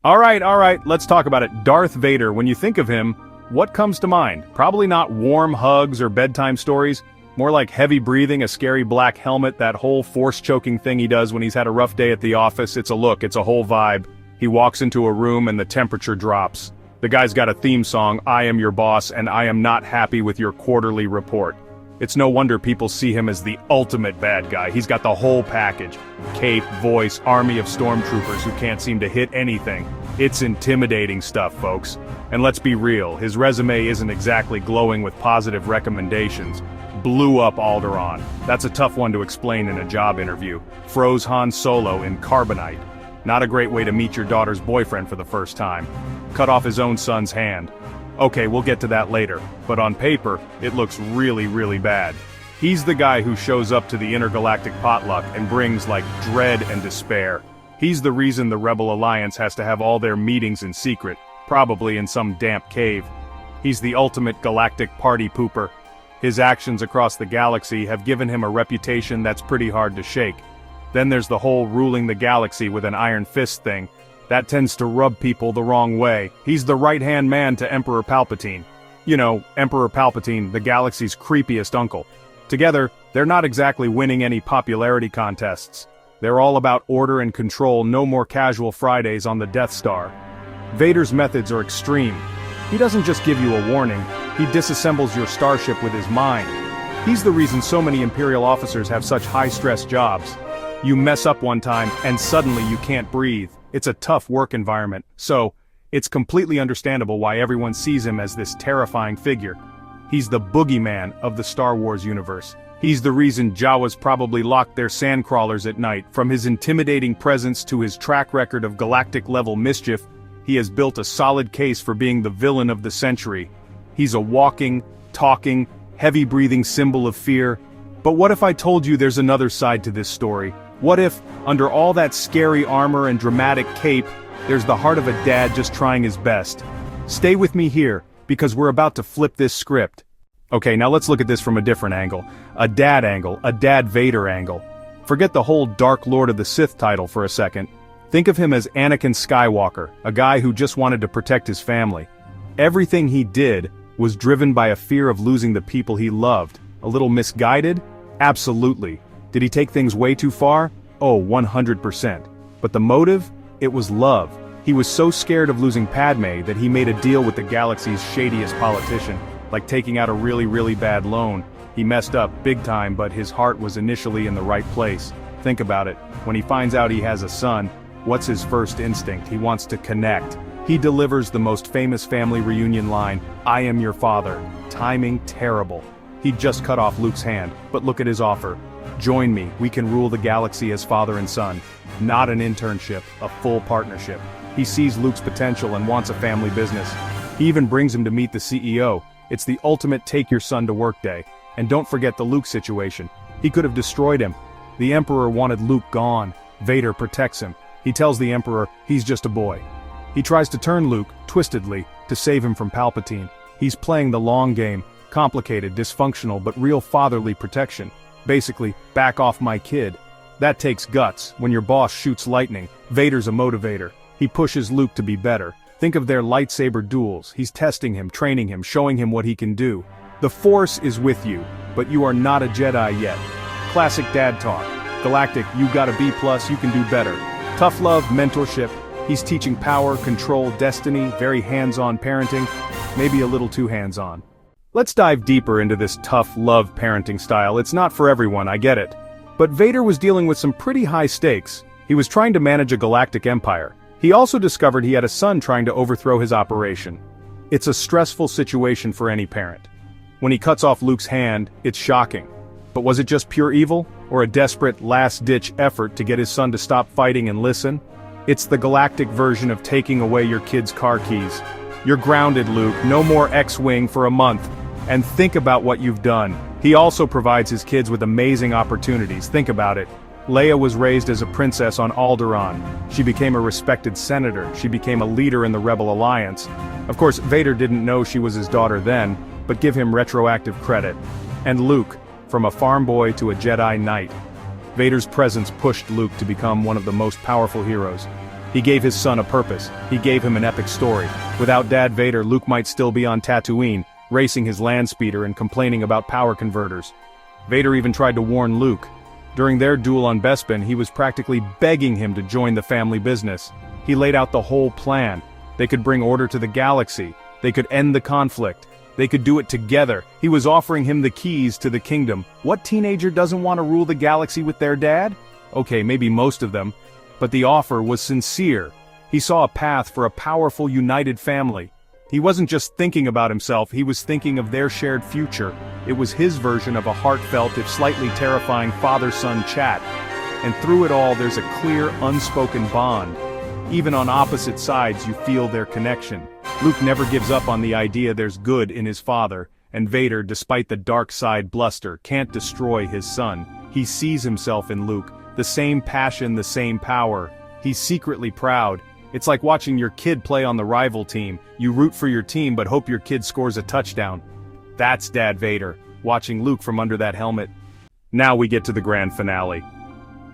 All right, let's talk about it. Darth Vader, when you think of him, what comes to mind? Probably not warm hugs or bedtime stories, more like heavy breathing, a scary black helmet, that whole force-choking thing he does when he's had a rough day at the office. It's a look, it's a whole vibe. He walks into a room and the temperature drops. The guy's got a theme song, I am your boss and I am not happy with your quarterly report. It's no wonder people see him as the ultimate bad guy. He's got the whole package. Cape, voice, army of stormtroopers who can't seem to hit anything. It's intimidating stuff, folks. And let's be real, his resume isn't exactly glowing with positive recommendations. Blew up Alderaan. That's a tough one to explain in a job interview. Froze Han Solo in carbonite. Not a great way to meet your daughter's boyfriend for the first time. Cut off his own son's hand. Okay, we'll get to that later, but on paper, it looks really bad. He's the guy who shows up to the intergalactic potluck and brings, like, dread and despair. He's the reason the Rebel Alliance has to have all their meetings in secret, probably in some damp cave. He's the ultimate galactic party pooper. His actions across the galaxy have given him a reputation that's pretty hard to shake. Then there's the whole ruling the galaxy with an iron fist thing. That tends to rub people the wrong way. He's the right-hand man to Emperor Palpatine. You know, Emperor Palpatine, the galaxy's creepiest uncle. Together, they're not exactly winning any popularity contests. They're all about order and control, no more casual Fridays on the Death Star. Vader's methods are extreme. He doesn't just give you a warning, he disassembles your starship with his mind. He's the reason so many Imperial officers have such high-stress jobs. You mess up one time, and suddenly you can't breathe. It's a tough work environment, so it's completely understandable why everyone sees him as this terrifying figure. He's the boogeyman of the Star Wars universe. He's the reason Jawas probably locked their sandcrawlers at night. From his intimidating presence to his track record of galactic-level mischief, he has built a solid case for being the villain of the century. He's a walking, talking, heavy-breathing symbol of fear. But what if I told you there's another side to this story? What if, under all that scary armor and dramatic cape, there's the heart of a dad just trying his best? Stay with me here, because we're about to flip this script. Okay, now let's look at this from a different angle. A Dad Vader angle. Forget the whole Dark Lord of the Sith title for a second. Think of him as Anakin Skywalker, a guy who just wanted to protect his family. Everything he did was driven by a fear of losing the people he loved. A little misguided? Absolutely. Did he take things way too far? Oh, 100%. But the motive? It was love. He was so scared of losing Padme that he made a deal with the galaxy's shadiest politician, like taking out a really bad loan. He messed up big time, but his heart was initially in the right place. Think about it. When he finds out he has a son, what's his first instinct? He wants to connect. He delivers the most famous family reunion line, I am your father. Timing terrible. He'd just cut off Luke's hand, but look at his offer. Join me, we can rule the galaxy as father and son. Not an internship, a full partnership. He sees Luke's potential and wants a family business. He even brings him to meet the CEO. It's the ultimate take your son to work day. And don't forget the Luke situation. He could have destroyed him. The Emperor wanted Luke gone. Vader protects him. He tells the Emperor he's just a boy. He tries to turn Luke, twistedly, to save him from Palpatine. He's playing the long game, complicated, dysfunctional, but real fatherly protection. Basically, back off my kid. That takes guts. When your boss shoots lightning, Vader's a motivator. He pushes Luke to be better. Think of their lightsaber duels. He's testing him, training him, showing him what he can do. The Force is with you, but you are not a Jedi yet. Classic dad talk. Galactic, you got a B+, you can do better. Tough love, mentorship. He's teaching power, control, destiny, very hands-on parenting, maybe a little too hands-on. Let's dive deeper into this tough love parenting style. It's not for everyone, I get it. But Vader was dealing with some pretty high stakes. He was trying to manage a galactic empire. He also discovered he had a son trying to overthrow his operation. It's a stressful situation for any parent. When he cuts off Luke's hand, it's shocking. But was it just pure evil, or a desperate, last-ditch effort to get his son to stop fighting and listen? It's the galactic version of taking away your kid's car keys. You're grounded, Luke, no more X-Wing for a month. And think about what you've done. He also provides his kids with amazing opportunities, think about it. Leia was raised as a princess on Alderaan. She became a respected senator, she became a leader in the Rebel Alliance. Of course, Vader didn't know she was his daughter then, but give him retroactive credit. And Luke, from a farm boy to a Jedi Knight. Vader's presence pushed Luke to become one of the most powerful heroes. He gave his son a purpose. He gave him an epic story. Without Dad Vader, Luke might still be on Tatooine, racing his land speeder and complaining about power converters. Vader even tried to warn Luke. During their duel on Bespin, he was practically begging him to join the family business. He laid out the whole plan. They could bring order to the galaxy. They could end the conflict. They could do it together. He was offering him the keys to the kingdom. What teenager doesn't want to rule the galaxy with their dad? Okay, maybe most of them. But the offer was sincere. He saw a path for a powerful, united family. He wasn't just thinking about himself, he was thinking of their shared future. It was his version of a heartfelt, if slightly terrifying, father-son chat. And through it all, there's a clear, unspoken bond. Even on opposite sides, you feel their connection. Luke never gives up on the idea there's good in his father, and Vader, despite the dark side bluster, can't destroy his son. He sees himself in Luke, the same passion, the same power. He's secretly proud. It's like watching your kid play on the rival team. You root for your team but hope your kid scores a touchdown. That's Dad Vader, watching Luke from under that helmet. Now we get to the grand finale.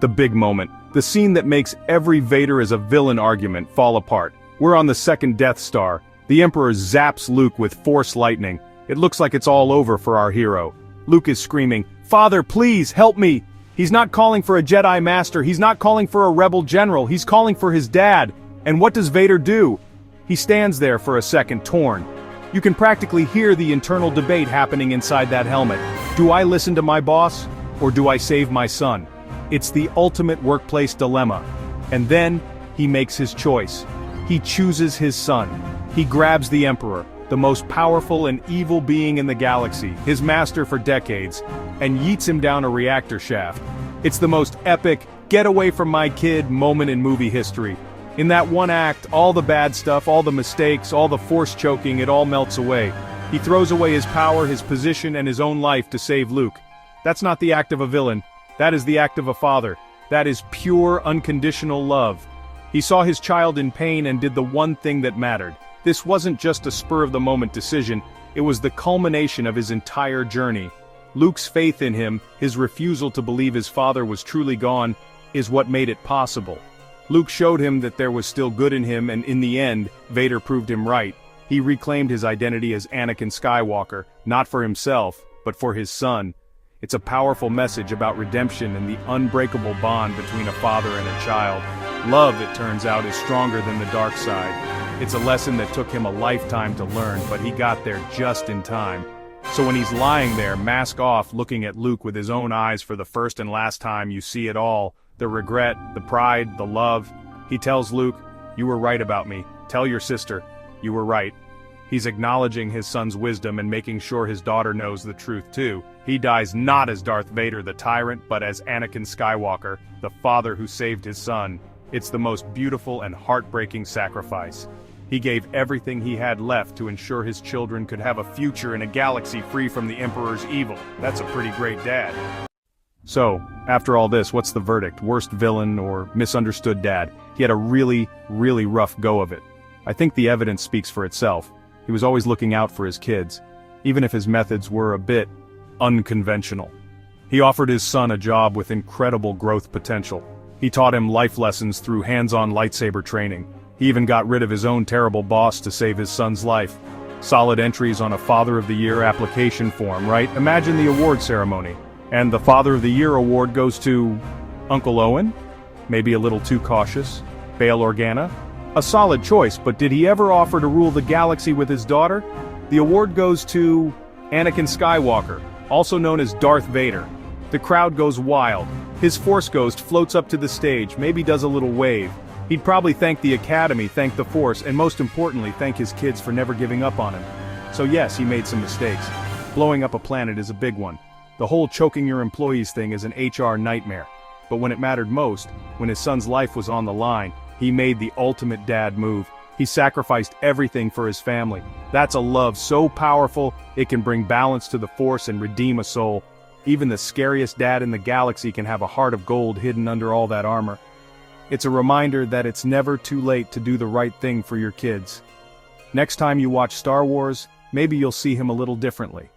The big moment. The scene that makes every Vader is a villain argument fall apart. We're on the second Death Star. The Emperor zaps Luke with Force lightning. It looks like it's all over for our hero. Luke is screaming, "Father, please, help me!" He's not calling for a Jedi Master, he's not calling for a rebel general, he's calling for his dad. And what does Vader do? He stands there for a second, torn. You can practically hear the internal debate happening inside that helmet. Do I listen to my boss, or do I save my son? It's the ultimate workplace dilemma. And then, he makes his choice. He chooses his son. He grabs the Emperor, the most powerful and evil being in the galaxy, his master for decades, and yeets him down a reactor shaft. It's the most epic, get away from my kid moment in movie history. In that one act, all the bad stuff, all the mistakes, all the force choking, it all melts away. He throws away his power, his position, and his own life to save Luke. That's not the act of a villain. That is the act of a father. That is pure, unconditional love. He saw his child in pain and did the one thing that mattered. This wasn't just a spur-of-the-moment decision, it was the culmination of his entire journey. Luke's faith in him, his refusal to believe his father was truly gone, is what made it possible. Luke showed him that there was still good in him, and in the end, Vader proved him right. He reclaimed his identity as Anakin Skywalker, not for himself, but for his son. It's a powerful message about redemption and the unbreakable bond between a father and a child. Love, it turns out, is stronger than the dark side. It's a lesson that took him a lifetime to learn, but he got there just in time. So when he's lying there, mask off, looking at Luke with his own eyes for the first and last time, you see it all. The regret, the pride, the love. He tells Luke, "You were right about me. Tell your sister, you were right." He's acknowledging his son's wisdom and making sure his daughter knows the truth too. He dies not as Darth Vader the tyrant, but as Anakin Skywalker, the father who saved his son. It's the most beautiful and heartbreaking sacrifice. He gave everything he had left to ensure his children could have a future in a galaxy free from the Emperor's evil. That's a pretty great dad. So, after all this, what's the verdict? Worst villain or misunderstood dad? He had a really, really rough go of it. I think the evidence speaks for itself. He was always looking out for his kids, even if his methods were a bit unconventional. He offered his son a job with incredible growth potential. He taught him life lessons through hands-on lightsaber training. He even got rid of his own terrible boss to save his son's life. Solid entries on a Father of the Year application form, right? Imagine the award ceremony. And the Father of the Year award goes to Uncle Owen? Maybe a little too cautious. Bail Organa? A solid choice, but did he ever offer to rule the galaxy with his daughter? The award goes to Anakin Skywalker, also known as Darth Vader. The crowd goes wild. His Force Ghost floats up to the stage, maybe does a little wave. He'd probably thank the Academy, thank the Force, and most importantly thank his kids for never giving up on him. So yes, he made some mistakes. Blowing up a planet is a big one. The whole choking your employees thing is an HR nightmare. But when it mattered most, when his son's life was on the line, he made the ultimate dad move. He sacrificed everything for his family. That's a love so powerful, it can bring balance to the Force and redeem a soul. Even the scariest dad in the galaxy can have a heart of gold hidden under all that armor. It's a reminder that it's never too late to do the right thing for your kids. Next time you watch Star Wars, maybe you'll see him a little differently.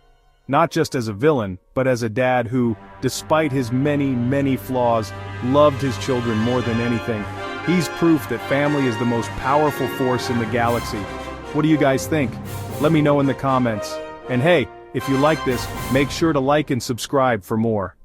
Not just as a villain, but as a dad who, despite his many, many flaws, loved his children more than anything. He's proof that family is the most powerful force in the galaxy. What do you guys think? Let me know in the comments. And hey, if you like this, make sure to like and subscribe for more.